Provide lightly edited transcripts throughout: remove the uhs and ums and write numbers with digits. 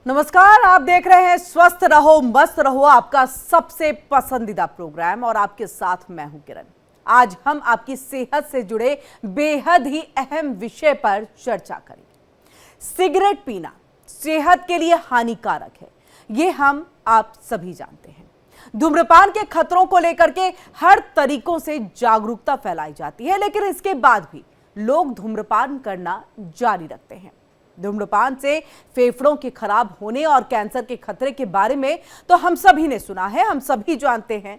नमस्कार, आप देख रहे हैं स्वस्थ रहो मस्त रहो, आपका सबसे पसंदीदा प्रोग्राम और आपके साथ मैं हूं किरण। आज हम आपकी सेहत से जुड़े बेहद ही अहम विषय पर चर्चा करेंगे। सिगरेट पीना सेहत के लिए हानिकारक है, ये हम आप सभी जानते हैं। धूम्रपान के खतरों को लेकर के हर तरीकों से जागरूकता फैलाई जाती है, लेकिन इसके बाद भी लोग धूम्रपान करना जारी रखते हैं। धूम्रपान से फेफड़ों के खराब होने और कैंसर के खतरे के बारे में तो हम सभी ने सुना है, हम सभी जानते हैं,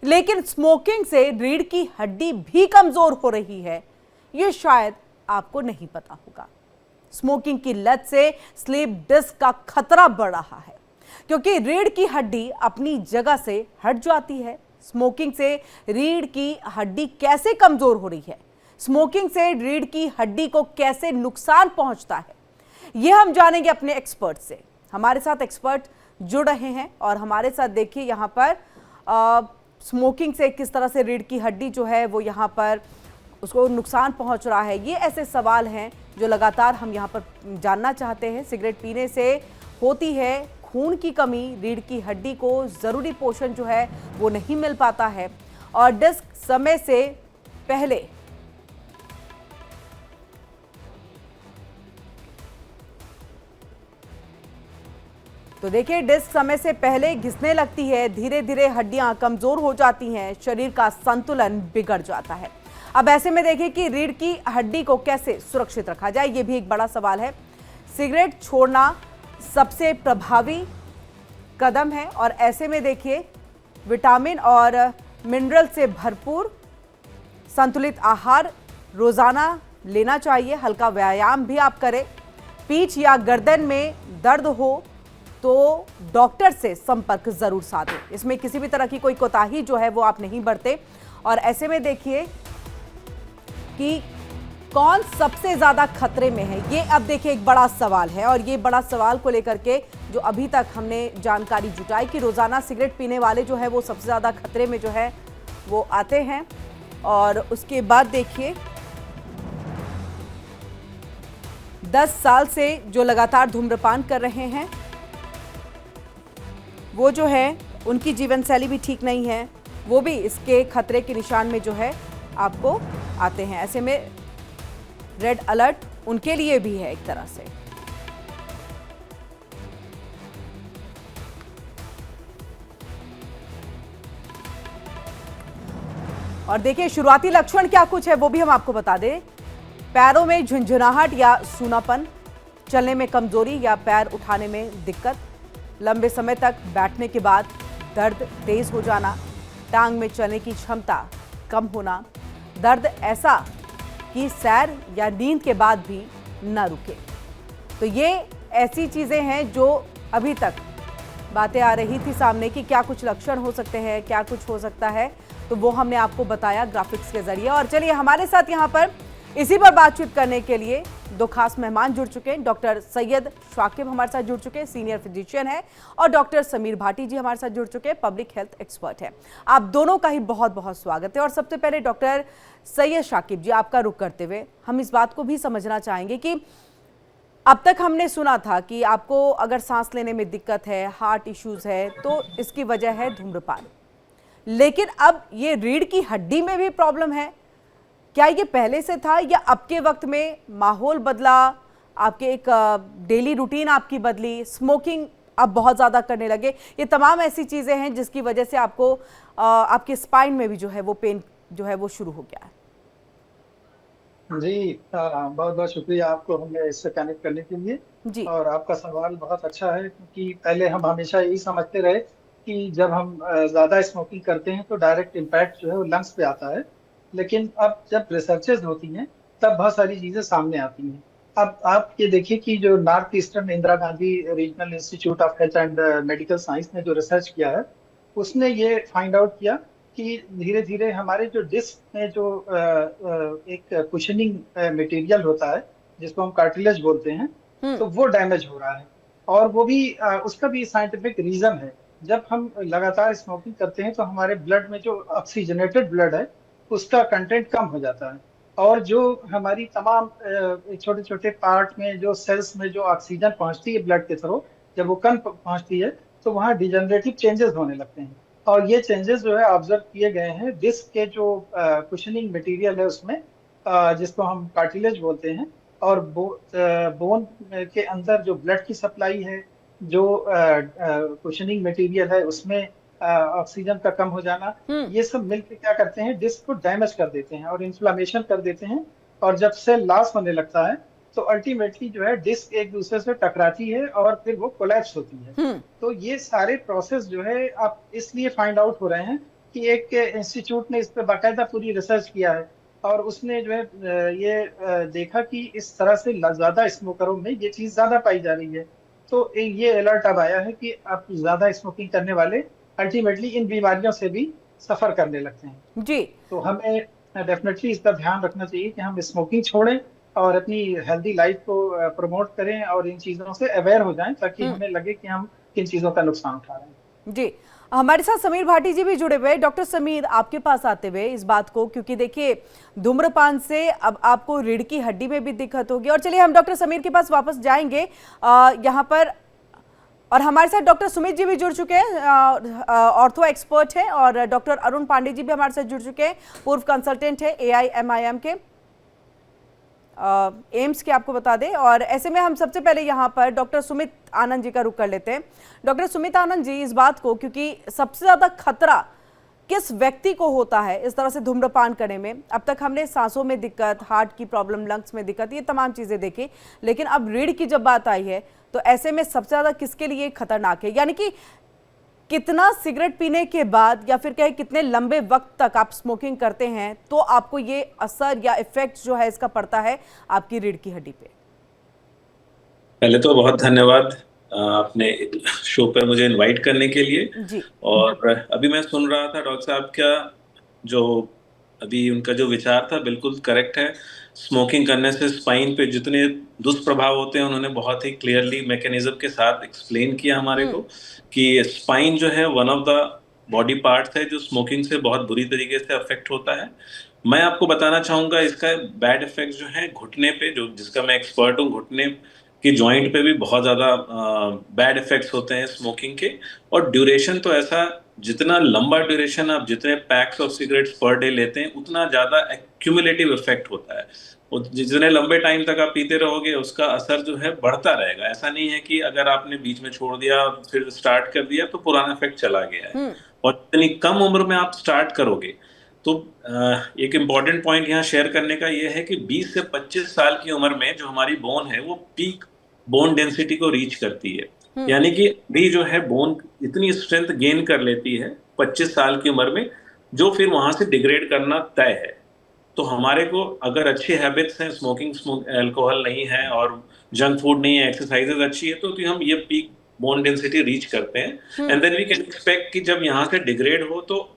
लेकिन स्मोकिंग से रीढ़ की हड्डी भी कमजोर हो रही है, यह शायद आपको नहीं पता होगा। स्मोकिंग की लत से स्लीप डिस्क का खतरा बढ़ रहा है, क्योंकि रीढ़ की हड्डी अपनी जगह से हट जाती है। स्मोकिंग से रीढ़ की हड्डी कैसे कमजोर हो रही है, स्मोकिंग से रीढ़ की हड्डी को कैसे नुकसान पहुंचता है, यह हम जानेंगे अपने एक्सपर्ट से। हमारे साथ एक्सपर्ट जुड़ रहे हैं और हमारे साथ देखिए यहाँ पर स्मोकिंग से किस तरह से रीढ़ की हड्डी जो है वो यहाँ पर उसको नुकसान पहुंच रहा है। ये ऐसे सवाल हैं जो लगातार हम यहाँ पर जानना चाहते हैं। सिगरेट पीने से होती है खून की कमी, रीढ़ की हड्डी को ज़रूरी पोषण जो है वो नहीं मिल पाता है और डिस्क समय से पहले तो देखिए डिस्क समय से पहले घिसने लगती है, धीरे धीरे हड्डियां कमजोर हो जाती हैं, शरीर का संतुलन बिगड़ जाता है। अब ऐसे में देखिए कि रीढ़ की हड्डी को कैसे सुरक्षित रखा जाए, ये भी एक बड़ा सवाल है। सिगरेट छोड़ना सबसे प्रभावी कदम है और ऐसे में देखिए विटामिन और मिनरल से भरपूर संतुलित आहार रोजाना लेना चाहिए। हल्का व्यायाम भी आप करें। पीठ या गर्दन में दर्द हो तो डॉक्टर से संपर्क जरूर साधें। इसमें किसी भी तरह की कोई कोताही जो है वो आप नहीं बरते। और ऐसे में देखिए कि कौन सबसे ज्यादा खतरे में है, ये अब देखिए एक बड़ा सवाल है और ये बड़ा सवाल को लेकर के जो अभी तक हमने जानकारी जुटाई कि रोजाना सिगरेट पीने वाले जो है वो सबसे ज्यादा खतरे में जो है वो आते हैं। और उसके बाद देखिए 10 साल से जो लगातार धूम्रपान कर रहे हैं वो जो है उनकी जीवन शैली भी ठीक नहीं है, वो भी इसके खतरे के निशान में जो है आपको आते हैं। ऐसे में रेड अलर्ट उनके लिए भी है एक तरह से। और देखिए शुरुआती लक्षण क्या कुछ है वो भी हम आपको बता दें। पैरों में झुंझुनाहट या सूनापन, चलने में कमजोरी या पैर उठाने में दिक्कत, लंबे समय तक बैठने के बाद दर्द तेज हो जाना, टांग में चलने की क्षमता कम होना, दर्द ऐसा कि सैर या नींद के बाद भी न रुके। तो ये ऐसी चीज़ें हैं जो अभी तक बातें आ रही थी सामने कि क्या कुछ लक्षण हो सकते हैं, क्या कुछ हो सकता है, तो वो हमने आपको बताया ग्राफिक्स के जरिए। और चलिए हमारे साथ यहाँ पर इसी पर बातचीत करने के लिए दो खास मेहमान जुड़ चुके हैं। डॉक्टर सैयद शाकिब हमारे साथ जुड़ चुके हैं, सीनियर फिजिशियन है, और डॉक्टर समीर भाटी जी हमारे साथ जुड़ चुके हैं, पब्लिक हेल्थ एक्सपर्ट है। आप दोनों का ही बहुत बहुत स्वागत है। और सबसे पहले डॉक्टर सैयद शाकिब जी, आपका रुख करते हुए हम इस बात को भी समझना चाहेंगे कि अब तक हमने सुना था कि आपको अगर सांस लेने में दिक्कत है, हार्ट इश्यूज है, तो इसकी वजह है धूम्रपान, लेकिन अब ये रीढ़ की हड्डी में भी प्रॉब्लम है। क्या ये पहले से था या अब के वक्त में माहौल बदला, आपके एक डेली रूटीन आपकी बदली, स्मोकिंग अब बहुत ज़्यादा करने लगे, ये तमाम ऐसी चीज़ें हैं जिसकी वजह से आपको आपके स्पाइन में भी जो है वो पेन जो है वो शुरू हो गया है? जी, बहुत बहुत शुक्रिया आपको हमें इससे कनेक्ट करने के लिए। जी। और आपका सवाल बहुत अच्छा है, क्योंकि पहले हम हमेशा यही समझते रहे कि जब हम ज़्यादा स्मोकिंग करते हैं तो डायरेक्ट इम्पैक्ट जो है वो लंग्स पे आता है। लेकिन अब जब रिसर्चेज होती हैं तब बहुत सारी चीज़ें सामने आती हैं। अब आप ये देखिए कि जो north eastern Indira Gandhi regional institute of health and medical science ने जो रिसर्च किया है, उसने ये फाइंड आउट किया कि धीरे धीरे हमारे जो डिस्क में जो एक कुशनिंग मटेरियल होता है जिसको हम कार्टिलेज बोलते हैं, तो वो डैमेज हो रहा है। और वो भी उसका भी साइंटिफिक रीजन है। जब हम लगातार स्मोकिंग करते हैं तो हमारे ब्लड में जो ऑक्सीजनेटेड ब्लड है उसका कंटेंट कम हो जाता है, और जो हमारी तमाम छोटे छोटे पार्ट में जो सेल्स में जो ऑक्सीजन पहुंचती है ब्लड के थ्रू, जब वो कण पहुंचती है तो वहाँ डिजेनरेटिव चेंजेस होने लगते हैं। और ये चेंजेस जो है ऑब्जर्व किए गए हैं डिस्क के जो कुशनिंग मटेरियल है उसमें, जिसको हम कार्टिलेज बोलते हैं, और बोन के अंदर जो ब्लड की सप्लाई है, जो कुशनिंग मटेरियल है उसमें ऑक्सीजन का कम हो जाना, ये सब मिलकर क्या करते हैं, डिस्क को डैमेज कर देते हैं और इन्फ्लामेशन कर देते हैं। और जब सेल लॉस होने लगता है तो अल्टीमेटली जो है डिस्क एक दूसरे से टकराती है और फिर वो कोलैप्स होती है। तो ये सारे प्रोसेस जो है आप इसलिए फाइंड आउट हो रहे हैं कि एक इंस्टीट्यूट ने इस पर बाकायदा पूरी रिसर्च किया है और उसने जो है देखा कि इस तरह से ज्यादा स्मोकरों में ये चीज ज्यादा पाई जा रही है। तो ये अलर्ट अब आया है कि अब ज्यादा स्मोकिंग करने वाले अल्टीमेटली इन बीमारियों से भी सफर करने लगते हैं। जी। तो हमें डेफिनेटली इसका ध्यान रखना चाहिए कि हम स्मोकिंग छोड़ें और अपनी हेल्दी लाइफ को प्रमोट करें और इन चीजों से अवेयर हो जाएं, ताकि हमें लगे कि हम किन चीजों का नुकसान उठा रहे हैं। जी, हमारे साथ समीर भाटी जी भी जुड़े हुए हैं। डॉक्टर समीर, आपके पास आते हुए इस बात को, क्योंकि देखिए धूम्रपान से अब आपको रीढ़ की हड्डी में भी दिक्कत होगी, और चलिए हम डॉक्टर समीर के पास वापस जाएंगे यहाँ पर। और हमारे साथ डॉक्टर सुमित जी भी जुड़ चुके हैं, ऑर्थो एक्सपर्ट हैं, और डॉक्टर अरुण पांडे जी भी हमारे साथ जुड़ चुके हैं, पूर्व कंसल्टेंट है AIMIM के, एम्स के, आपको बता दें। और ऐसे में हम सबसे पहले यहाँ पर डॉक्टर सुमित आनंद जी का रुख कर लेते हैं। डॉक्टर सुमित आनंद जी, इस बात को, क्योंकि सबसे ज़्यादा खतरा किस व्यक्ति को होता है इस तरह से धूम्रपान करने में? अब तक हमने सांसों में दिक्कत, हार्ट की प्रॉब्लम, लंग्स में दिक्कत, ये तमाम चीज़ें देखी, लेकिन अब रीढ़ की जब बात आई है तो ऐसे में सबसे ज़्यादा किसके लिए खतरनाक है? यानी कि कितना सिगरेट पीने के बाद या फिर कहे कितने लंबे वक्त तक आप स्मोकिंग करते हैं तो आपको ये असर या इफेक्ट जो है इसका पड़ता है आपकी रीढ़ की हड्डी पे? पहले तो बहुत धन्यवाद आपने शो पर मुझे इनवाइट करने के लिए। जी। और अभी मैं सुन रहा था डॉक्टर साहब का जो अभी उनका जो विचार था बिल्कुल करेक्ट है। स्मोकिंग करने से स्पाइन पे जितने दुष्प्रभाव होते हैं उन्होंने बहुत ही क्लियरली मैकेनिज्म के साथ एक्सप्लेन किया हमारे को कि स्पाइन जो है one of the body parts है जो स्मोकिंग से बहुत बुरी तरीके से अफेक्ट होता है। मैं आपको बताना चाहूंगा इसका बैड इफेक्ट जो है घुटने पे, जो जिसका मैं एक्सपर्ट हूँ, घुटने की जॉइंट पे भी बहुत ज्यादा बैड इफेक्ट्स होते हैं स्मोकिंग के। और ड्यूरेशन तो ऐसा, जितना लंबा ड्यूरेशन आप जितने PACS of cigarettes per day लेते हैं उतना ज्यादा एक्यूमुलेटिव इफेक्ट होता है। जितने लंबे टाइम तक आप पीते रहोगे उसका असर जो है बढ़ता रहेगा। ऐसा नहीं है कि अगर आपने बीच में छोड़ दिया फिर स्टार्ट कर दिया तो पुराना इफेक्ट चला गया है। और इतनी कम उम्र में आप स्टार्ट करोगे तो एक इम्पॉर्टेंट पॉइंट यहाँ शेयर करने का ये है कि 20 से 25 साल की उम्र में जो हमारी बोन है वो पीक बोन डेंसिटी को रीच करती है। यानी कि भी जो है बोन इतनी स्ट्रेंथ गेन कर लेती है 25 साल की उम्र में, जो फिर वहां से डिग्रेड करना तय है। तो हमारे को अगर अच्छी हैबिट्स हैं, स्मोकिंग अल्कोहल नहीं है और जंक फूड नहीं है, एक्सरसाइजेज अच्छी है, तो हम ये पीक बोन डेंसिटी रीच करते हैं। And then we can expect कि जब यहाँ से डिग्रेड हो तो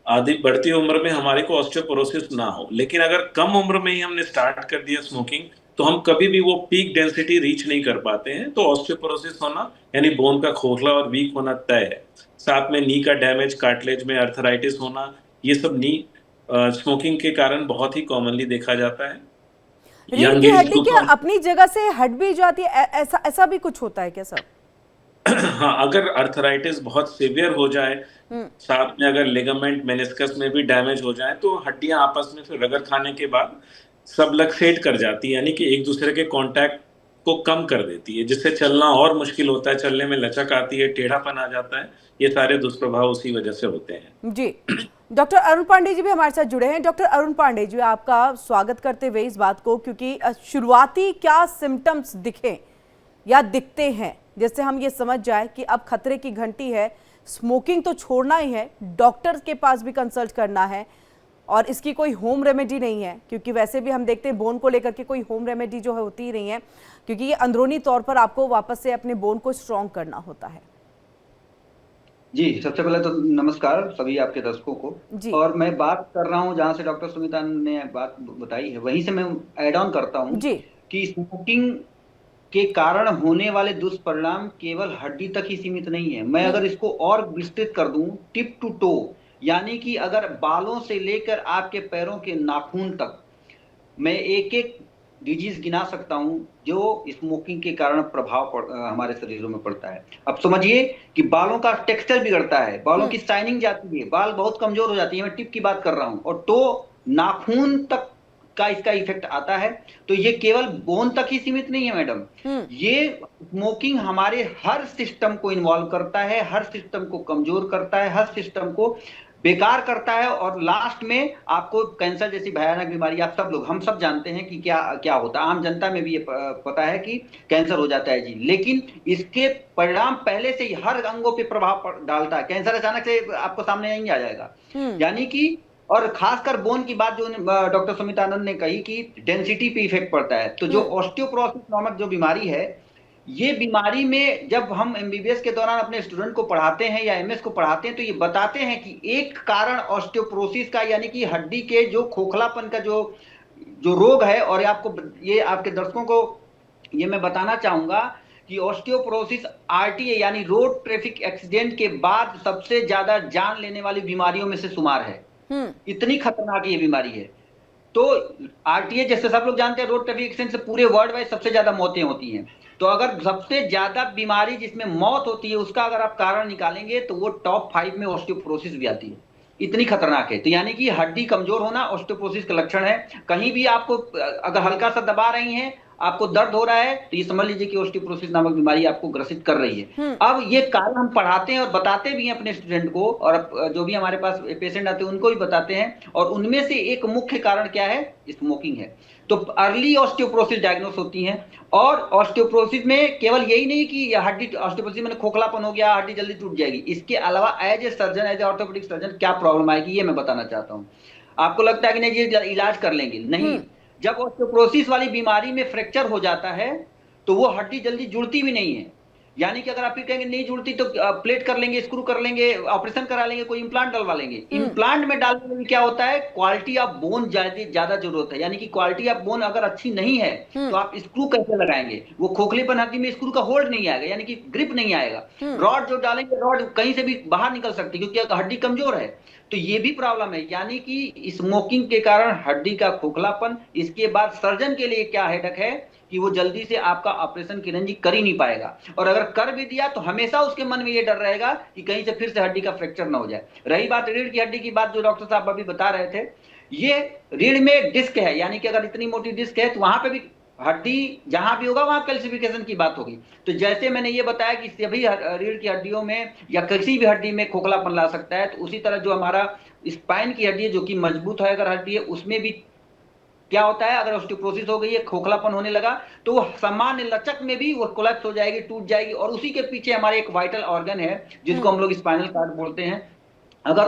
आधी बढ़ती उम्र में हमारे को ऑस्टियोपोरोसिस ना हो। लेकिन अगर कम उम्र में ही हमने स्टार्ट कर दिया स्मोकिंग तो हम कभी भी वो पीक डेंसिटी रीच नहीं कर पाते हैं, तो ऑस्टियोपोरोसिस होना यानी बोन का खोखला और वीक होना तय है। साथ में नी का डैमेज, कार्टिलेज में अर्थराइटिस होना, ये सब नी स्मोकिंग के कारण बहुत ही कॉमनली देखा जाता है। रीढ़ की हड्डी क्या अपनी जगह से हट भी जाती है? ऐसा भी कुछ होता है क्या सर? हाँ, अगर अर्थराइटिस बहुत सीवियर हो जाए, साथ में अगर लिगामेंट मेनिस्कस में भी डैमेज हो जाए, तो हड्डियां आपस में फिर रगड़ खाने के बाद सबलक्सेट कर जाती है, यानी कि एक दूसरे के कांटेक्ट को कम कर देती है, जिससे चलना और मुश्किल होता है, चलने में लचक आती है, टेढ़ापन आ जाता है। ये सारे दुष्प्रभाव उसी वजह से होते हैं। जी। डॉक्टर अरुण पांडे जी भी हमारे साथ जुड़े हैं। डॉक्टर अरुण पांडे जी, आपका स्वागत करते हुए इस बात को, क्योंकि शुरुआती क्या सिम्टम्स दिखे या दिखते हैं जिससे हम ये समझ जाए कि अब खतरे की घंटी है, स्मोकिंग तो छोड़ना ही है, डॉक्टर के पास भी कंसल्ट करना है, और इसकी कोई होम रेमेडी नहीं है, क्योंकि वैसे भी हम देखते हैं बोन को लेकर के कोई होम रेमेडी जो है होती ही नहीं है, क्योंकि ये अंदरूनी तौर पर आपको वापस से अपने बोन को स्ट्रॉन्ग करना होता है। जी, सबसे पहले तो नमस्कार सभी आपके दर्शकों को। और मैं बात कर रहा हूँ जहाँ से डॉक्टर सुमिता ने बात बताई है, वहीं से मैं ऐड ऑन करता हूँ कि स्मोकिंग के कारण होने वाले दुष्परिणाम केवल हड्डी तक ही सीमित नहीं है। मैं अगर इसको और विस्तृत कर दूं, टिप टू टो, यानी कि अगर बालों से लेकर आपके पैरों के नाखून तक, मैं एक एक डिजीज गिना सकता हूं जो स्मोकिंग के कारण हमारे शरीरों में पड़ता है। अब समझिए कि बालों का टेक्सचर बिगड़ता है, बालों की शाइनिंग जाती है, बाल बहुत कमजोर हो जाती है, मैं टिप की बात कर रहा हूं, और तो नाखून तक का इसका इफेक्ट आता है। तो ये केवल बोन तक ही सीमित नहीं है मैडम, ये स्मोकिंग हमारे हर सिस्टम को इन्वॉल्व करता है, हर सिस्टम को कमजोर करता है, हर सिस्टम को बेकार करता है, और लास्ट में आपको कैंसर जैसी भयानक बीमारी, आप सब लोग, हम सब जानते हैं कि क्या क्या होता है, आम जनता में भी ये पता है कि कैंसर हो जाता है जी, लेकिन इसके परिणाम पहले से ही हर अंगों पे प्रभाव डालता है। कैंसर अचानक से आपको सामने नहीं आ जाएगा, यानी कि, और खासकर बोन की बात जो डॉक्टर सुमित आनंद ने कही कि डेंसिटी पे इफेक्ट पड़ता है, तो जो ऑस्टियोपोरोसिस नामक जो बीमारी है, ये बीमारी में जब हम एमबीबीएस के दौरान अपने स्टूडेंट को पढ़ाते हैं या एमएस को पढ़ाते हैं, तो ये बताते हैं कि एक कारण ऑस्टियोपोरोसिस का, यानी कि हड्डी के जो खोखलापन का जो रोग है, और ये आपके दर्शकों को ये मैं बताना चाहूंगा कि ऑस्टियोपोरोसिस आरटीए यानी रोड ट्रैफिक एक्सीडेंट के बाद सबसे ज्यादा जान लेने वाली बीमारियों में से शुमार है। इतनी खतरनाक ये बीमारी है। तो आरटीए, जैसे सब लोग जानते हैं, रोड ट्रैफिक एक्सीडेंट से पूरे वर्ल्ड वाइड सबसे ज्यादा मौतें होती हैं। तो अगर सबसे ज्यादा बीमारी जिसमें मौत होती है उसका अगर आप कारण निकालेंगे तो वो टॉप 5 में ऑस्टियोपोरोसिस भी आती है, इतनी खतरनाक है। तो यानी कि हड्डी कमजोर होना ऑस्टियोपोरोसिस का लक्षण है। कहीं भी आपको अगर हल्का सा दबा रही हैं, आपको दर्द हो रहा है, तो ये समझ लीजिए कि ऑस्टियोपोरोसिस नामक बीमारी आपको ग्रसित कर रही है। अब ये कारण हम पढ़ाते हैं और बताते भी हैं अपने स्टूडेंट को, और जो भी हमारे पास पेशेंट आते हैं उनको भी बताते हैं, और उनमें से एक मुख्य कारण क्या है, स्मोकिंग है। तो अर्ली ऑस्टियोपोरोसिस डायग्नोस होती है, और ऑस्टियोपोरोसिस में केवल यही नहीं कि हड्डी ऑस्टियोपोरोसिस में खोखलापन हो गया, हड्डी जल्दी टूट जाएगी, इसके अलावा as a surgeon, as a orthopaedic surgeon क्या प्रॉब्लम आएगी ये मैं बताना चाहता हूं। आपको लगता है कि नहीं ये इलाज कर लेंगे, नहीं। जब ऑस्टियोपोरोसिस वाली बीमारी में फ्रैक्चर हो जाता है तो वो हड्डी जल्दी जुड़ती भी नहीं है, यानी कि अगर आप ये कहेंगे नहीं जुड़ती तो प्लेट कर लेंगे, स्क्रू कर लेंगे, ऑपरेशन करा लेंगे, कोई इंप्लांट डलवा लेंगे। इंप्लांट में डालने में क्या होता है, क्वालिटी ऑफ बोन ज्यादा जरूरत है, यानी कि क्वालिटी ऑफ बोन अगर अच्छी नहीं है तो आप स्क्रू कैसे लगाएंगे, वो खोखलेपन हड्डी में स्क्रू का होल्ड नहीं आएगा, यानी कि ग्रिप नहीं आएगा। रॉड जो डालेंगे, रॉड कहीं से भी बाहर निकल सकती है क्योंकि हड्डी कमजोर है, तो ये भी प्रॉब्लम है। यानी कि स्मोकिंग के कारण हड्डी का खोखलापन, इसके बाद सर्जन के लिए क्या हेडक है कि वो जल्दी से आपका ऑपरेशन की रेंज कर ही नहीं पाएगा, और अगर कर भी दिया तो हमेशा उसके मन में ये डर रहेगा कि कहीं से फिर से हड्डी का फ्रैक्चर ना हो जाए। रही बात रीढ़ की हड्डी की बात, जो डॉक्टर साहब अभी बता रहे थे, ये रीढ़ में डिस्क है, यानी कि अगर इतनी मोटी डिस्क है तो वहां पे भी हड्डी जहां भी होगा वहां कैल्सिफिकेशन की बात होगी। तो जैसे मैंने ये बताया कि सभी रीढ़ की हड्डियों में या किसी भी हड्डी में खोखलापन ला सकता है, तो उसी तरह जो हमारा स्पाइन की हड्डी है जो कि मजबूत है अगर हड्डी है, उसमें भी क्या होता है, अगर ऑस्टियोपोरोसिस हो गई है, खोखलापन होने लगा, तो वो सामान्य लचक में भी वो कोलैप्स हो जाएगी, टूट जाएगी। और उसी के पीछे हमारे एक वाइटल ऑर्गन है जिसको हम लोग स्पाइनल कॉर्ड बोलते हैं, अगर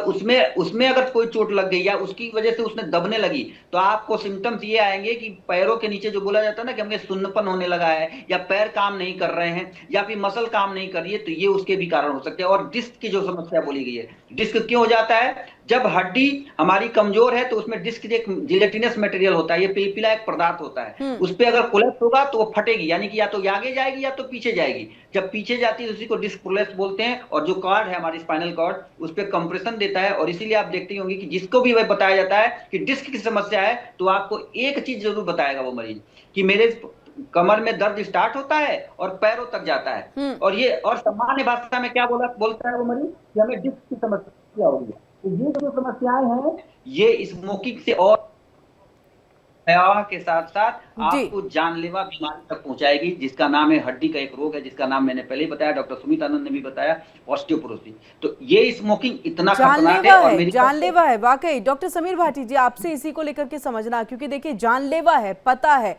उसमें अगर कोई चोट लग गई या उसकी वजह से उसने दबने लगी, तो आपको सिम्टम्स ये आएंगे कि पैरों के नीचे जो बोला जाता है ना कि हमें सुन्नपन होने लगा है, या पैर काम नहीं कर रहे हैं, या फिर मसल काम नहीं कर रही है, तो ये उसके भी कारण हो सकते हैं। और डिस्क की जो समस्या बोली गई है, डिस्क क्यों हो जाता है, जब हड्डी हमारी कमजोर है तो उसमें डिस्क एक जिलेटिनस मटेरियल होता है, ये पिलपिला एक पदार्थ होता है, उस पर अगर कोलैप्स होगा तो वो फटेगी, यानी कि या तो आगे जाएगी या तो पीछे जाएगी। जब पीछे जाती है उसी को डिस्क प्रोलैप्स बोलते हैं, और जो कॉर्ड है हमारी स्पाइनल कॉर्ड उस पर कंप्रेशन देता है। और इसीलिए आप देखते होंगे कि जिसको भी वह बताया जाता है कि डिस्क की समस्या है, तो आपको एक चीज जरूर बताएगा वो मरीज कि मेरे कमर में दर्द स्टार्ट होता है और पैरों तक जाता है, और सामान्य भाषा में क्या बोलता है वो मरीज कि हमें डिस्क की समस्या हो गई। तो ये जो समस्याएं हैं ये स्मोकिंग से और के साथ साथ आपको जानलेवा बीमारी तक पहुंचाएगी, जिसका नाम है, हड्डी का एक रोग है जिसका नाम मैंने पहले ही बताया, डॉक्टर सुमित आनंद ने भी बताया, ऑस्टियोपोरोसिस। तो ये स्मोकिंग इतना खतरनाक है और जानलेवा है वाकई। डॉक्टर समीर भाटी जी, आपसे इसी को लेकर के समझना, क्योंकि देखिए जानलेवा है, पता है,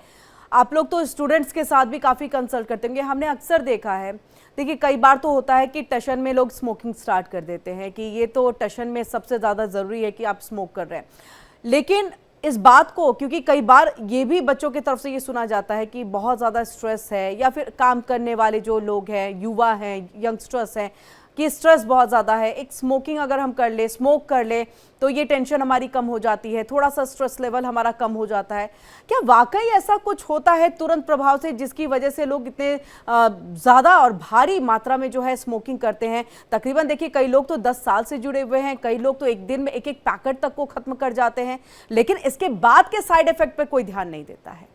आप लोग तो स्टूडेंट्स के साथ भी काफ़ी कंसल्ट करते होंगे, हमने अक्सर देखा है। देखिए कई बार तो होता है कि टशन में लोग स्मोकिंग स्टार्ट कर देते हैं कि ये तो टशन में सबसे ज़्यादा ज़रूरी है कि आप स्मोक कर रहे हैं, लेकिन इस बात को, क्योंकि कई बार ये भी बच्चों की तरफ से ये सुना जाता है कि बहुत ज़्यादा स्ट्रेस है, या फिर काम करने वाले जो लोग हैं, युवा हैं, यंगस्टर्स हैं, कि स्ट्रेस बहुत ज़्यादा है, एक स्मोकिंग अगर हम कर ले, स्मोक कर ले, तो ये टेंशन हमारी कम हो जाती है, थोड़ा सा स्ट्रेस लेवल हमारा कम हो जाता है। क्या वाकई ऐसा कुछ होता है तुरंत प्रभाव से जिसकी वजह से लोग इतने ज़्यादा और भारी मात्रा में जो है स्मोकिंग करते हैं? तकरीबन देखिए कई लोग तो 10 साल से जुड़े हुए हैं, कई लोग तो एक दिन में एक पैकेट तक को ख़त्म कर जाते हैं, लेकिन इसके बाद के साइड इफ़ेक्ट पर कोई ध्यान नहीं देता है।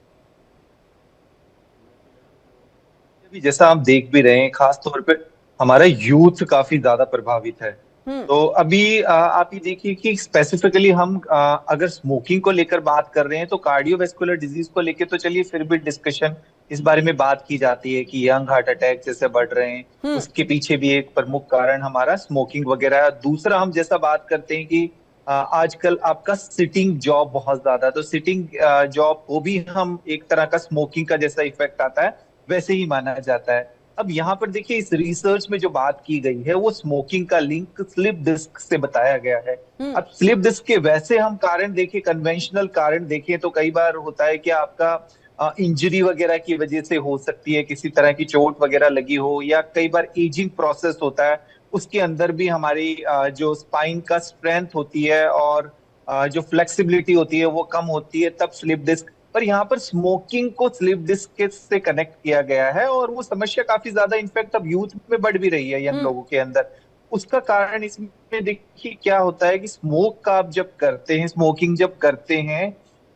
भी जैसा हम देख भी रहे हैं, खास तौर पे हमारा यूथ काफी ज्यादा प्रभावित है। तो अभी आप ये देखिए कि स्पेसिफिकली हम अगर स्मोकिंग को लेकर बात कर रहे हैं तो कार्डियोवैस्कुलर डिजीज को लेकर तो चलिए फिर भी डिस्कशन इस बारे में बात की जाती है कि यंग हार्ट अटैक जैसे बढ़ रहे हैं, उसके पीछे भी एक प्रमुख कारण हमारा स्मोकिंग वगैरह है। दूसरा हम जैसा बात करते हैं कि आजकल आपका सिटिंग जॉब बहुत ज्यादा, तो सिटिंग जॉब को भी हम एक तरह का स्मोकिंग का जैसा इफेक्ट आता है वैसे ही माना जाता है। अब यहाँ पर देखिए इस रिसर्च में जो बात की गई है वो स्मोकिंग का लिंक स्लिप डिस्क से बताया गया है। अब स्लिप डिस्क के वैसे हम कारण देखें, कन्वेंशनल कारण देखें तो कई बार होता है कि आपका इंजरी वगैरह की वजह से हो सकती है, किसी तरह की चोट वगैरह लगी हो, या कई बार एजिंग प्रोसेस होता है, उसके अंदर भी हमारी जो स्पाइन का स्ट्रेंथ होती है और जो फ्लेक्सिबिलिटी होती है वो कम होती है, तब स्लिप डिस्क। पर यहाँ पर स्मोकिंग को स्लिप डिस्क से कनेक्ट किया गया है और वो समस्या काफी ज्यादा इनफैक्ट अब यूथ में बढ़ भी रही है, यंग लोगों के अंदर। उसका कारण इसमें देखिए क्या होता है कि स्मोक का आप जब करते हैं, स्मोकिंग जब करते हैं,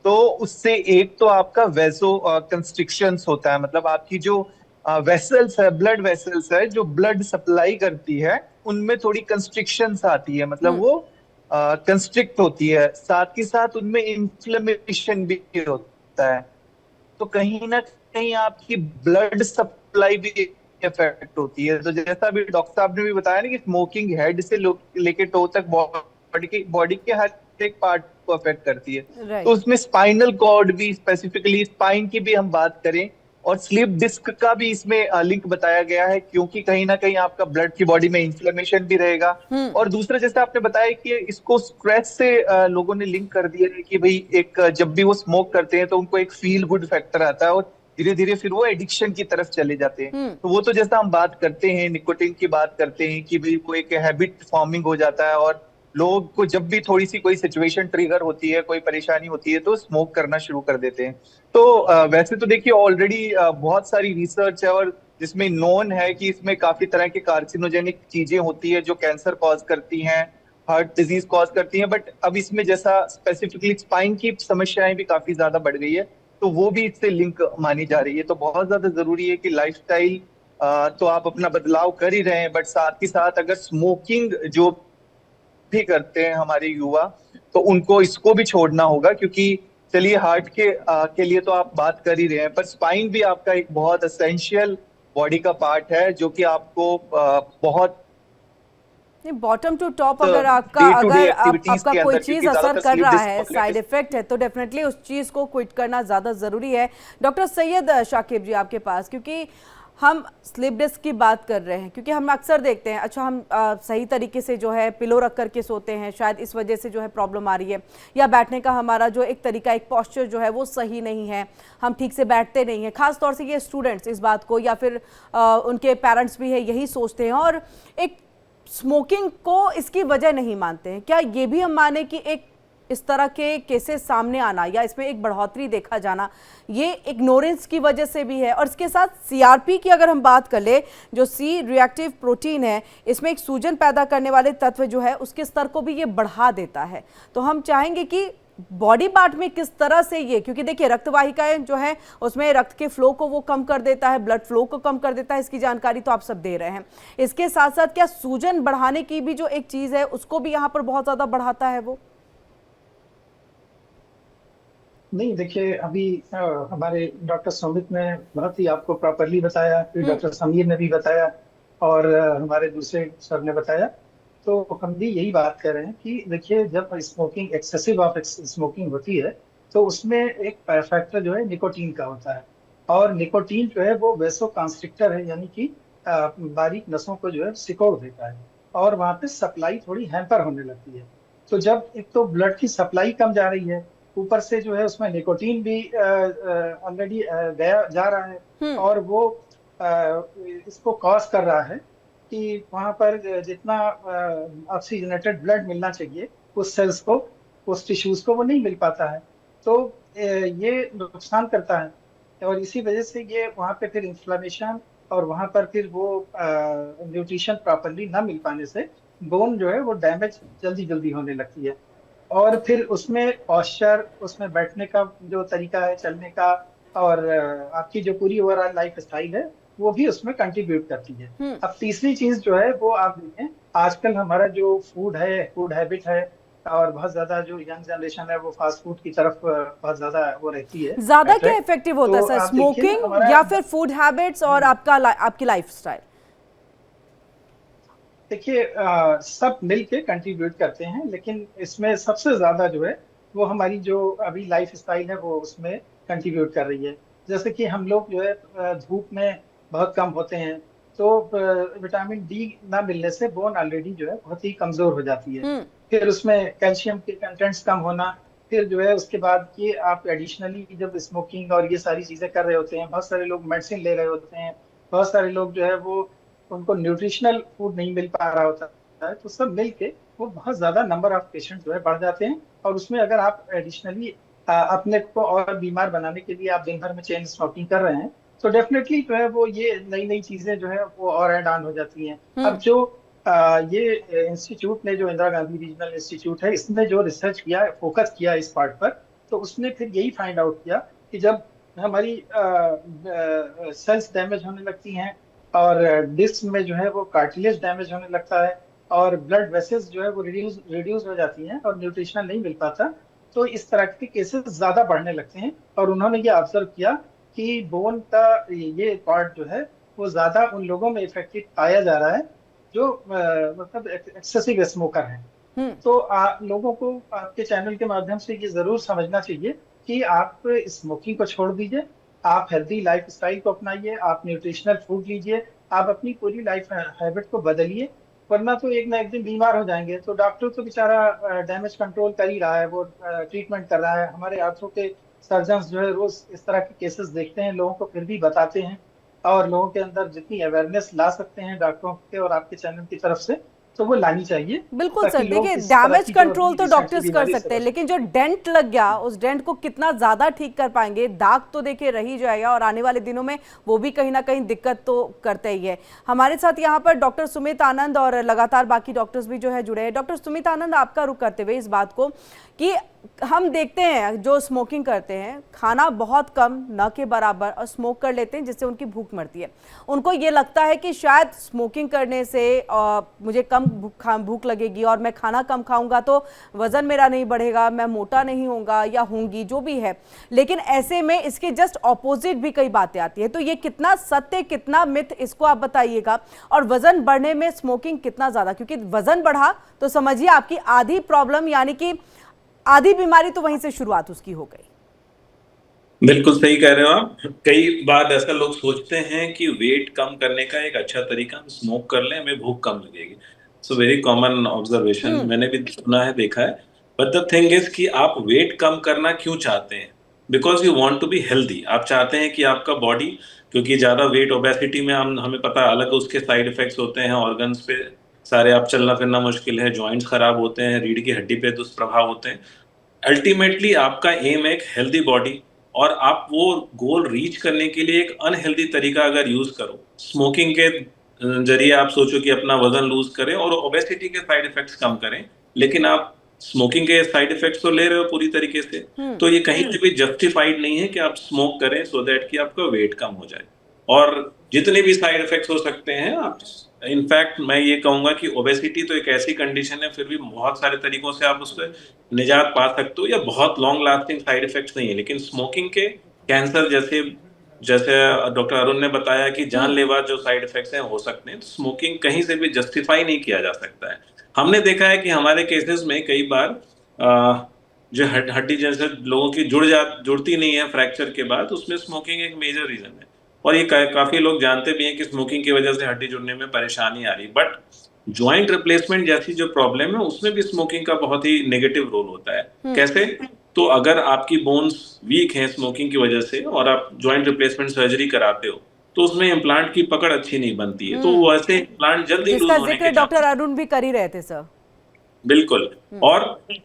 तो उससे एक तो आपका वेसो कंस्ट्रिक्शंस होता है, मतलब आपकी जो वेसल्स है, ब्लड वेसल्स है जो ब्लड सप्लाई करती है, उनमें थोड़ी कंस्ट्रिक्शंस आती है, मतलब वो कंस्ट्रिक्ट होती है, साथ ही साथ उनमें इन्फ्लेमेशन भी होता है। तो कहीं ना कहीं आपकी ब्लड सप्लाई भी इफेक्ट होती है। तो जैसा अभी डॉक्टर साहब ने भी बताया ना कि स्मोकिंग हेड से लेके टो तक बॉडी के हर एक पार्ट को अफेक्ट करती है। तो उसमें स्पाइनल कॉर्ड भी, स्पेसिफिकली स्पाइन की भी हम बात करें, और स्लिप डिस्क का भी इसमें लिंक बताया गया है, क्योंकि कहीं ना कहीं आपका ब्लड की बॉडी में इन्फ्लेमेशन भी रहेगा। और दूसरा जैसे आपने बताया कि इसको स्ट्रेस से लोगों ने लिंक कर दिया है कि भाई एक जब भी वो स्मोक करते हैं तो उनको एक फील गुड फैक्टर आता है और धीरे धीरे फिर वो एडिक्शन की तरफ चले जाते हैं। तो वो तो जैसा हम बात करते हैं, निकोटिन की बात करते हैं कि भाई कोई एक हैबिट फॉर्मिंग हो जाता है और लोग को जब भी थोड़ी सी कोई सिचुएशन ट्रिगर होती है, कोई परेशानी होती है, तो स्मोक करना शुरू कर देते हैं। तो वैसे तो देखिए ऑलरेडी बहुत सारी रिसर्च है और जिसमें नोन है कि इसमें काफी तरह के कार्सिनोजेनिक चीजें होती है जो कैंसर कॉज करती हैं, हार्ट डिजीज कॉज करती हैं। बट अब इसमें जैसा स्पेसिफिकली स्पाइन की समस्याएं भी काफी ज्यादा बढ़ गई है, तो वो भी इससे लिंक मानी जा रही है। तो बहुत ज्यादा जरूरी है कि लाइफस्टाइल तो आप अपना बदलाव कर ही रहे हैं, बट साथ ही साथ अगर स्मोकिंग जो भी करते हैं हमारे युवा, तो उनको इसको भी छोड़ना होगा, क्योंकि चलिए हार्ट के लिए तो आप बात कर ही रहे हैं, पर स्पाइन भी आपका एक बहुत एसेंशियल बॉडी का पार्ट है जो कि आपको बहुत बॉटम टू टॉप अगर आपका कोई चीज असर कर रहा है, साइड इफेक्ट है, तो डेफिनेटली उस चीज को क्विट करना ज्यादा जरूरी है। डॉक्टर सैयद शाकिब जी आपके पास, क्योंकि हम स्लिप डिस्क की बात कर रहे हैं, क्योंकि हम अक्सर देखते हैं, अच्छा हम सही तरीके से जो है पिलो रख करके सोते हैं, शायद इस वजह से जो है प्रॉब्लम आ रही है, या बैठने का हमारा जो एक तरीका, एक पोस्चर जो है वो सही नहीं है, हम ठीक से बैठते नहीं हैं। खास तौर से ये स्टूडेंट्स इस बात को, या फिर उनके पेरेंट्स भी है, यही सोचते हैं और एक स्मोकिंग को इसकी वजह नहीं मानते हैं। क्या ये भी हम माने कि एक इस तरह के केसेस सामने आना या इसमें एक बढ़ोतरी देखा जाना, ये इग्नोरेंस की वजह से भी है? और इसके साथ सीआरपी की अगर हम बात कर ले, जो सी रिएक्टिव प्रोटीन है, इसमें एक सूजन पैदा करने वाले तत्व जो है उसके स्तर को भी ये बढ़ा देता है। तो हम चाहेंगे कि बॉडी पार्ट में किस तरह से ये, क्योंकि देखिए रक्तवाहिकाएं जो है उसमें रक्त के फ्लो को वो कम कर देता है, ब्लड फ्लो को कम कर देता है, इसकी जानकारी तो आप सब दे रहे हैं। इसके साथ साथ क्या सूजन बढ़ाने की भी जो एक चीज है उसको भी यहाँ पर बहुत ज्यादा बढ़ाता है वो? नहीं, देखिए अभी हमारे डॉक्टर सुमित ने बहुत ही आपको प्रॉपरली बताया, फिर डॉक्टर समीर ने भी बताया और हमारे दूसरे सर ने बताया। तो हम भी यही बात कर रहे हैं कि देखिए जब स्मोकिंग, एक्सेसिव ऑफ स्मोकिंग होती है तो उसमें एक फैक्टर जो है निकोटीन का होता है, और निकोटीन जो है वो वेसो कंस्ट्रिक्टर है, यानी कि बारीक नसों को जो है सिकोड़ देता है और वहाँ पे सप्लाई थोड़ी हैम्पर होने लगती है। तो जब एक तो ब्लड की सप्लाई कम जा रही है, ऊपर से जो है उसमें निकोटीन भी ऑलरेडी जा रहा है और वो इसको कॉज कर रहा है कि वहां पर जितना ऑक्सीजनेटेड ब्लड मिलना चाहिए उस सेल्स को, उस टिश्यूज को, वो नहीं मिल पाता है। तो ये नुकसान करता है और इसी वजह से ये वहां पे फिर इन्फ्लेमेशन और वहां पर फिर वो न्यूट्रिशन प्रॉपरली ना मिल पाने से बोन जो है वो डैमेज जल्दी जल्दी होने लगती है। और फिर उसमें पॉस्चर, उसमें बैठने का जो तरीका है, चलने का, और आपकी जो पूरी ओवरऑल लाइफ स्टाइल है वो भी उसमें कंट्रीब्यूट करती है। अब तीसरी चीज जो है वो आप देखें, आजकल हमारा जो फूड हैबिट है, और बहुत ज्यादा जो यंग जनरेशन है वो फास्ट फूड की तरफ बहुत ज्यादा वो रहती है। ज्यादा क्या इफेक्टिव होता है सर, स्मोकिंग या फिर फूड हैबिट्स और आपकी लाइफस्टाइल? देखिए सब मिलके कंट्रीब्यूट करते हैं, लेकिन इसमें सबसे ज्यादा जो है वो हमारी जो अभी लाइफ स्टाइल है वो उसमें कंट्रीब्यूट कर रही है। जैसे कि हम लोग जो है धूप में बहुत कम होते हैं, तो विटामिन डी ना मिलने से बोन ऑलरेडी जो है बहुत ही कमजोर हो जाती है। फिर उसमें कैल्शियम के कंटेंट्स कम होना, फिर जो है उसके बाद ये आप एडिशनली जब स्मोकिंग और ये सारी चीजें कर रहे होते हैं, बहुत सारे लोग मेडिसिन ले रहे होते हैं, बहुत सारे लोग जो है वो उनको न्यूट्रिशनल फूड नहीं मिल पा रहा होता है, तो सब मिलके वो बहुत ज्यादा नंबर ऑफ पेशेंट जो है बढ़ जाते हैं। और उसमें अगर आप एडिशनली अपने को और बीमार बनाने के लिए आप दिन भर में चेन स्मोकिंग कर रहे हैं, तो डेफिनेटली जो है वो ये नई नई चीजें जो है वो और ऐड ऑन हो जाती हैं। अब जो ये इंस्टीट्यूट ने, जो इंदिरा गांधी रीजनल इंस्टीट्यूट है, इसने जो रिसर्च किया, फोकस किया इस पार्ट पर, तो उसने फिर यही फाइंड आउट किया कि जब हमारी सेल्स डैमेज होने लगती हैं और डिस्क में जो है वो कार्टिलेज डैमेज होने लगता है और ब्लड वेसल्स जो है वो रिड्यूस हो जाती हैं और न्यूट्रिशन नहीं मिल पाता, तो इस तरह के केसेस ज्यादा बढ़ने लगते हैं। और उन्होंने ये ऑब्जर्व किया कि बोन का ये पार्ट जो है वो ज्यादा उन लोगों में इफेक्टिव पाया जा रहा है जो मतलब एक्सेसिव स्मोकर हैं। तो लोगों को आपके चैनल के माध्यम से ये जरूर समझना चाहिए कि आप स्मोकिंग को छोड़ दीजिए, आप हेल्दी लाइफ स्टाइल को अपनाइए, आप न्यूट्रिशनल फूड लीजिए, आप अपनी पूरी लाइफ हैबिट को बदलिए, वरना तो एक ना एक दिन बीमार हो जाएंगे। तो डॉक्टर तो बेचारा डैमेज कंट्रोल कर ही रहा है, वो ट्रीटमेंट कर रहा है। हमारे आंखों के सर्जन्स जो है रोज इस तरह के केसेस देखते हैं, लोगों को फिर भी बताते हैं, और लोगों के अंदर जितनी अवेयरनेस ला सकते हैं डॉक्टरों के और आपके चैनल की तरफ से, तो वो लानी चाहिए। बिल्कुल सर, देखिए डैमेज कंट्रोल तो डॉक्टर्स कर सकते हैं, लेकिन जो डेंट लग गया उस डेंट को कितना ज्यादा ठीक कर पाएंगे? दाग तो देखिए रह ही जाएगा और आने वाले दिनों में वो भी कहीं ना कहीं दिक्कत तो करता ही है। हमारे साथ यहाँ पर डॉक्टर सुमित आनंद और लगातार बाकी डॉक्टर्स भी जो है जुड़े हैं। डॉक्टर सुमित आनंद, आपका रुख करते हुए इस बात को कि हम देखते हैं जो स्मोकिंग करते हैं, खाना बहुत कम न के बराबर और स्मोक कर लेते हैं, जिससे उनकी भूख मरती है। उनको ये लगता है कि शायद स्मोकिंग करने से मुझे कम भूख लगेगी और मैं खाना कम खाऊंगा तो वजन मेरा नहीं बढ़ेगा, मैं मोटा नहीं होऊंगा या होंगी, जो भी है। लेकिन ऐसे में इसके जस्ट ऑपोजिट भी कई बातें आती है। तो ये कितना सत्य, कितना मिथ, इसको आप बताइएगा। और वजन बढ़ने में स्मोकिंग कितना ज्यादा, क्योंकि वजन बढ़ा तो समझिए आपकी आधी प्रॉब्लम, यानी कि आधी बीमारी तो वहीं से शुरुआत उसकी हो गई। बिल्कुल सही कह रहे हो आप। कई बार ऐसा लोग सोचते हैं कि वेट कम करने का एक अच्छा तरीका हम स्मोक कर लें, हमें भूख कम लगेगी। सो वेरी कॉमन ऑब्जर्वेशन, मैंने भी सुना है, देखा है। बट द थिंग इज कि आप वेट कम करना क्यों चाहते हैं? Because you want to be healthy. आप चाहते हैं कि आपका बॉडी, क्योंकि ज्यादा वेट ओबेसिटी में हमें पता है अलग उसके साइड इफेक्ट्स होते हैं, ऑर्गन्स पे सारे, आप चलना फिरना मुश्किल है, जॉइंट्स खराब होते हैं, रीढ़ की हड्डी पे दुष्प्रभाव होते हैं। अल्टीमेटली आपका एम है एक हेल्दी बॉडी, और आप वो गोल रीच करने के लिए एक अनहेल्दी तरीका अगर यूज करो, स्मोकिंग के जरिए आप सोचो कि अपना वजन लूज करें और ओबेसिटी के साइड इफेक्ट्स कम करें, लेकिन आप स्मोकिंग के साइड इफेक्ट्स तो ले रहे हो पूरी तरीके से, तो ये कहीं से भी जस्टिफाइड नहीं है कि आप स्मोक करें सो दैट कि आपका वेट कम हो जाए। और जितने भी साइड इफेक्ट्स हो सकते हैं, आप इनफैक्ट मैं ये कहूंगा कि ओबेसिटी तो एक ऐसी कंडीशन है, फिर भी बहुत सारे तरीकों से आप उससे निजात पा सकते हो, या बहुत लॉन्ग लास्टिंग साइड इफेक्ट्स नहीं है। लेकिन स्मोकिंग के कैंसर जैसे डॉक्टर अरुण ने बताया कि जानलेवा जो साइड इफेक्ट्स हैं हो सकते हैं, तो स्मोकिंग कहीं से भी जस्टिफाई नहीं किया जा सकता है। हमने देखा है कि हमारे केसेस में कई बार जो हड्डी जैसे लोगों की जुड़ती नहीं है फ्रैक्चर के बाद, उसमें स्मोकिंग एक मेजर रीजन है। और ये काफी लोग जानते भी हैं कि स्मोकिंग की वजह से हड्डी जुड़ने में परेशानी आ रही, बट जॉइंट रिप्लेसमेंट जैसी जो प्रॉब्लम है उसमें भी स्मोकिंग का बहुत ही नेगेटिव रोल होता है। कैसे? तो अगर आपकी बोन्स वीक हैं स्मोकिंग की वजह से और आप जॉइंट रिप्लेसमेंट सर्जरी कराते हो, तो उसमें इम्प्लांट की पकड़ अच्छी नहीं बनती है, तो वैसे इम्प्लांट जल्दी लूज होने के डॉक्टर अरुण भी कर ही रहे थे सर। बिल्कुल। और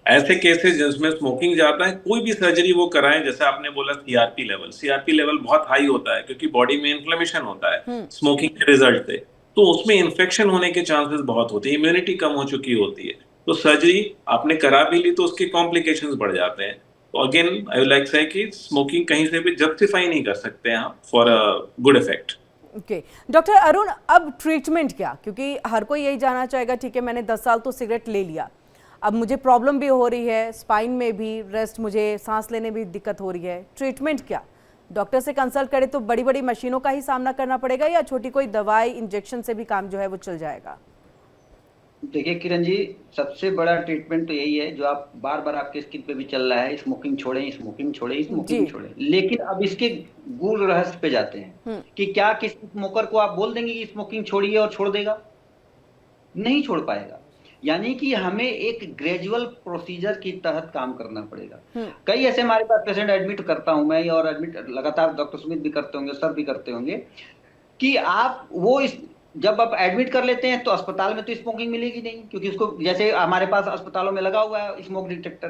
ऐसे केसेस जिसमें स्मोकिंग जाता है, कोई भी सर्जरी वो कराएं, जैसे आपने बोला सीआरपी लेवल बहुत हाई होता है क्योंकि बॉडी में इन्फ्लेमेशन होता है स्मोकिंग के रिजल्ट से, तो उसमें इन्फेक्शन होने के चांसेस बहुत होते हैं, इम्यूनिटी कम हो चुकी होती है, तो सर्जरी आपने करा भी ली तो उसके कॉम्प्लिकेशंस बढ़ जाते हैं। तो अगेन आई वुड लाइक से कि स्मोकिंग कहीं से भी जस्टिफाई नहीं कर सकते हैं आप for a good effect. Okay doctor Arun, अब ट्रीटमेंट क्या? क्योंकि हर कोई यही जानना चाहेगा, ठीक है मैंने 10 साल तो सिगरेट ले लिया, अब मुझे प्रॉब्लम भी हो रही है, स्पाइन में भी रेस्ट, मुझे सांस लेने भी दिक्कत हो रही है, ट्रीटमेंट क्या? डॉक्टर से कंसल्ट करें तो बड़ी बड़ी मशीनों का ही सामना करना पड़ेगा या छोटी कोई दवाई इंजेक्शन से भी काम जो है वो चल जाएगा? देखिए किरण जी, सबसे बड़ा ट्रीटमेंट तो यही है जो आप बार बार आपके स्किन पे भी चल रहा है, स्मोकिंग छोड़ें, स्मोकिंग छोड़ें, स्मोकिंग छोड़ें। लेकिन अब इसके गूढ़ रहस्य पे जाते हैं कि क्या किसी स्मोकर को आप बोल देंगे कि स्मोकिंग छोड़िए और छोड़ देगा? नहीं छोड़ पाएगा। यानी कि हमें एक ग्रेजुअल प्रोसीजर के तहत काम करना पड़ेगा। कई ऐसे हमारे पास पेशेंट एडमिट करता हूं मैं, और एडमिट लगातार डॉक्टर सुमित भी करते होंगे, सर भी करते होंगे, कि आप वो जब आप एडमिट कर लेते हैं तो अस्पताल में तो स्मोकिंग मिलेगी नहीं, क्योंकि उसको जैसे हमारे पास अस्पतालों में लगा हुआ है स्मोक डिटेक्टर।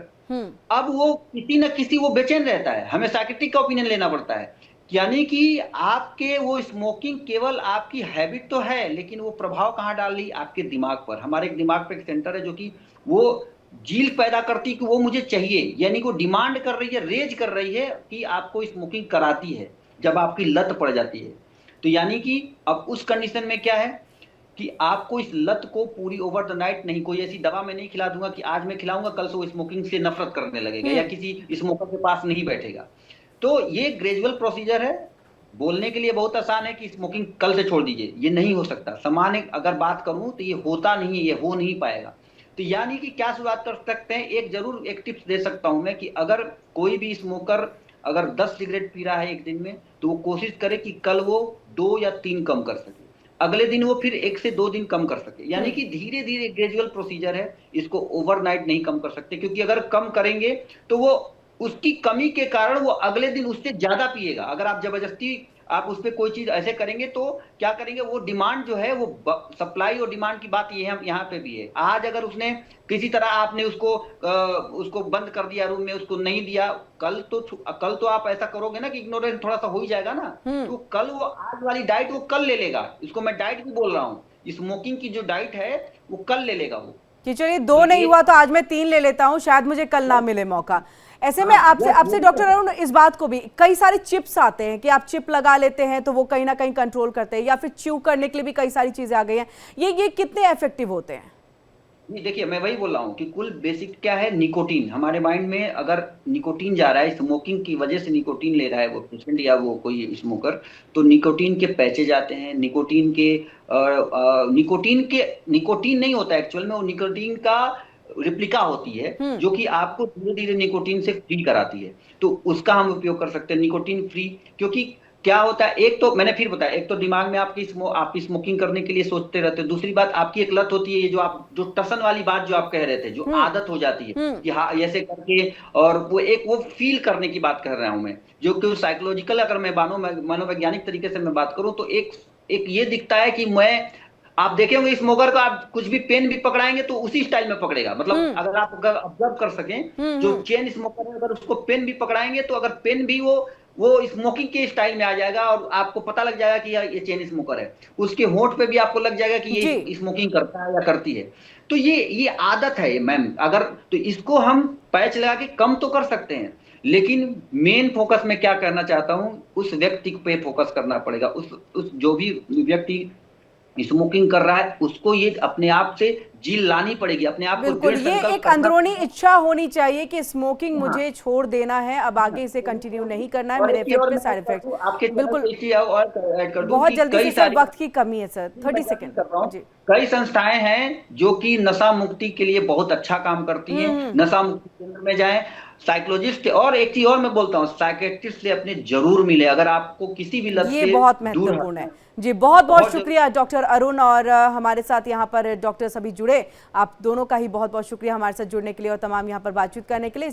अब वो किसी न किसी वो बेचैन रहता है, हमें साइकियाट्रिस्ट का ओपिनियन लेना पड़ता है। यानी कि आपके वो स्मोकिंग केवल आपकी हैबिट तो है, लेकिन वो प्रभाव कहाँ डाल रही? आपके दिमाग पर। हमारे दिमाग पे एक सेंटर है जो कि वो जील पैदा करती कि वो मुझे चाहिए, यानी कि वो डिमांड कर रही है, रेज कर रही है कि आपको स्मोकिंग कराती है जब आपकी लत पड़ जाती है। तो यानी कि अब उस कंडीशन में क्या है कि आपको इस लत को पूरी ओवर द नाइट नहीं, कोई ऐसी दवा मैं नहीं खिला दूंगा कि आज मैं खिलाऊंगा कल से वो स्मोकिंग से नफरत करने लगेगा या किसी स्मोकर के पास नहीं बैठेगा। तो ये ग्रेजुअल प्रोसीजर है। बोलने के लिए बहुत आसान है कि स्मोकिंग कल से छोड़ दीजिए, ये नहीं हो सकता। सामान्य अगर बात करूं तो ये होता नहीं है, ये हो नहीं पाएगा। तो यानी कि क्या शुरुआत कर सकते हैं, एक जरूर एक टिप्स दे सकता हूं मैं कि अगर कोई भी स्मोकर अगर 10 सिगरेट पी रहा है एक दिन में, तो वो कोशिश करे कि कल वो 2 या 3 कम कर सके, अगले दिन वो फिर 1 से 2 दिन कम कर सके। यानी कि धीरे धीरे ग्रेजुअल प्रोसीजर है, इसको ओवरनाइट नहीं कम कर सकते, क्योंकि अगर कम करेंगे तो वो उसकी कमी के कारण वो अगले दिन उससे ज्यादा पिएगा। अगर आप जबरदस्ती आप उस पर कोई चीज ऐसे करेंगे तो क्या करेंगे, वो डिमांड जो है वो सप्लाई और डिमांड की बात ये है, यहाँ पे भी है। आज अगर उसने किसी तरह आपने उसको बंद कर दिया रूम में, उसको नहीं दिया, कल तो आप ऐसा करोगे ना कि इग्नोरेंस थोड़ा सा हो ही जाएगा ना, तो कल वो आज वाली डाइट वो कल ले लेगा। इसको मैं डाइट भी बोल रहा हूँ, स्मोकिंग की जो डाइट है वो कल ले लेगा वो, कि चलिए 2 नहीं हुआ तो आज मैं 3 ले लेता हूँ, शायद मुझे कल ना मिले मौका। ऐसे में आपसे डॉक्टर अरुण इस बात को भी, कई सारे चिप्स आते हैं कि आप चिप लगा लेते हैं तो वो कहीं ना कहीं कंट्रोल करते हैं, या फिर च्यू करने के लिए भी कई सारी चीजें आ गई हैं, ये कितने इफेक्टिव होते हैं? नहीं देखिए, मैं वही बोल रहा हूँ कि कुल बेसिक क्या है, निकोटीन। हमारे माइंड में अगर निकोटीन जा रहा है, स्मोकिंग की वजह से निकोटीन ले रहा है वो पेशेंट या वो कोई स्मोकर, तो निकोटीन के पैचेज आते हैं, निकोटीन नहीं होता एक्चुअल में, वो निकोटीन का रिप्लिका होती है जो कि आपको धीरे धीरे निकोटीन से फ्री कराती है। तो उसका हम उपयोग कर सकते हैं, निकोटीन फ्री। क्योंकि क्या होता है, एक तो मैंने फिर बताया, एक तो दिमाग में आप स्मोकिंग करने के लिए सोचते रहते हो, दूसरी बात आपकी एक लत होती है, ये जो टसन वाली बात जो आप कह रहे थे, जो आदत हो जाती है कि हाँ ऐसे करके, और वो फील करने की बात कर रहा हूं मैं, जो कि साइकोलॉजिकल अगर मैं मनोवैज्ञानिक तरीके से मैं बात करूं तो एक ये दिखता है कि आप देखे होंगे स्मोकर को, आप कुछ भी पेन भी पकड़ाएंगे तो उसी स्टाइल में पकड़ेगा। मतलब अगर आप ऑब्जर्व कर सकें, जो चेन स्मोकर है, अगर उसको पेन भी पकड़ाएंगे तो अगर पेन भी वो स्मोकिंग के स्टाइल में आ जाएगा और आपको पता लग जाएगा कि ये चेन स्मोकर है। उसके होंठ पे भी आपको लग जाएगा कि ये स्मोकिंग करता है या करती है। तो ये आदत है मैम, अगर तो इसको हम पैच लगा के कम तो कर सकते हैं, लेकिन मेन फोकस में क्या करना चाहता हूं, उस व्यक्ति पे फोकस करना पड़ेगा। उस जो भी व्यक्ति स्मोकिंग कर रहा है उसको ये अपने आप से जील लानी पड़ेगी, अपने आप को। बिल्कुल, ये एक अंदरूनी इच्छा होनी चाहिए कि स्मोकिंग मुझे छोड़ देना है, अब आगे इसे कंटिन्यू नहीं करना है, मेरे इफेक्ट पे साइड इफेक्ट। बिल्कुल, बहुत जल्दी से सर, वक्त की कमी है सर, 30 सेकंड। कई संस्थाएं हैं जो कि नशा मुक्ति के लिए बहुत अच्छा काम करती हैं। नशा मुक्ति केंद्र में जाएं, साइकोलॉजिस्ट, और एक चीज और मैं बोलता हूँ, साइकियाट्रिस्ट से अपने जरूर मिले अगर आपको किसी भी लत से। ये बहुत महत्वपूर्ण है जी। बहुत बहुत शुक्रिया डॉक्टर अरुण, और हमारे साथ यहाँ पर डॉक्टर सभी जुड़े, आप दोनों का ही बहुत बहुत शुक्रिया हमारे साथ जुड़ने के लिए और तमाम यहाँ पर बातचीत करने के लिए।